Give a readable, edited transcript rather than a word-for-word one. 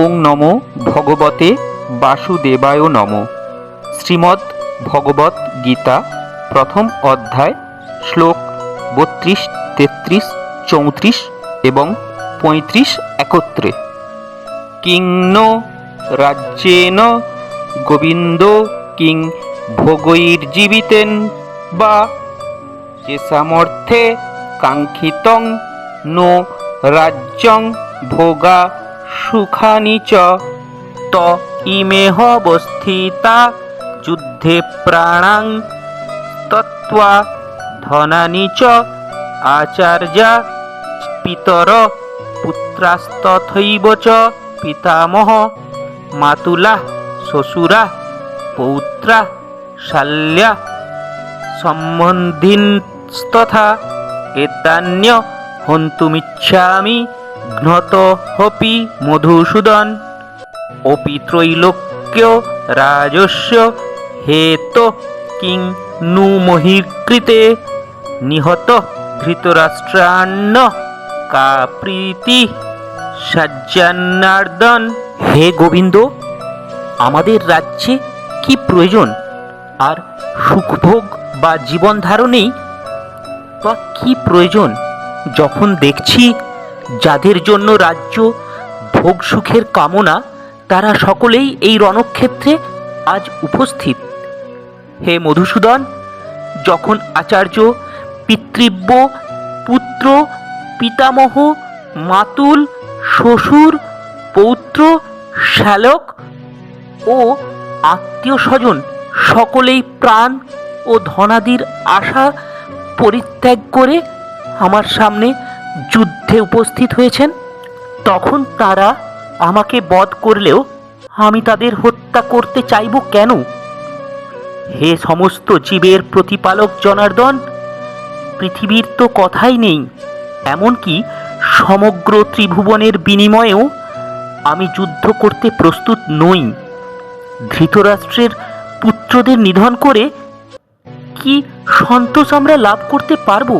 ওং নমো ভগবতে বাসুদেবায় নমঃ। শ্রীমদ্ ভগবত গীতা প্রথম অধ্যায় শ্লোক 32, 33, 34 এবং 35 একত্রে। কিং নো রাজ্যেন গোবিন্দ কিং ভোগৈর্জীবিতেন বা যে সামর্থ্যে কাঙ্ক্ষিতং নো রাজ্যং ভোগা সুখানি চ ত ইমেহ অবস্থিতা যুদ্ধে প্রাণাং তত্ত্বা ধনানি চ আচার্যা পিতর পুত্রাস্তথৈব চ পিতামহ মাতুলা শ্বশুরা পৌত্রা শাল্যা সম্বন্ধিনস্তথা এতান্য হন্তুমিচ্ছামি ঘ্নতোপি মধুসূদন অপি ত্রৈলোক্য রাজস্য হেতো কিং নু মহীকৃতে নিহত ধৃতরাষ্ট্রান্ন কা প্রীতি সাজ্জান্নার্দন। হে গোবিন্দ, আমাদের রাজ্যে কি প্রয়োজন? আর সুখভোগ বা জীবন ধারণেই বা কি প্রয়োজন, যখন দেখছি যাদের জন্য রাজ্য ভোগ সুখের কামনা তারা সকলেই এই রণক্ষেত্রে আজ উপস্থিত। হে মধুসূদন, যখন আচার্য, পিতৃব্য, পুত্র, পিতামহ, মাতুল, শ্বশুর, পৌত্র, শ্যালক ও আত্মীয় স্বজন সকলেই প্রাণ ও ধনাদির আশা পরিত্যাগ করে আমার সামনে যুদ্ধে উপস্থিত হয়েছেন, তখন তারা আমাকে বধ করলেও আমি তাদের হত্যা করতে চাইব কেন? হে সমস্ত জীবের প্রতিপালক জনার্দন, পৃথিবীর তো কথাই নেই, এমনকি সমগ্র ত্রিভুবনের বিনিময়েও আমি যুদ্ধ করতে প্রস্তুত নই। ধৃতরাষ্ট্রের পুত্রদের নিধন করে কি সন্তোষ আমরা লাভ করতে পারবো?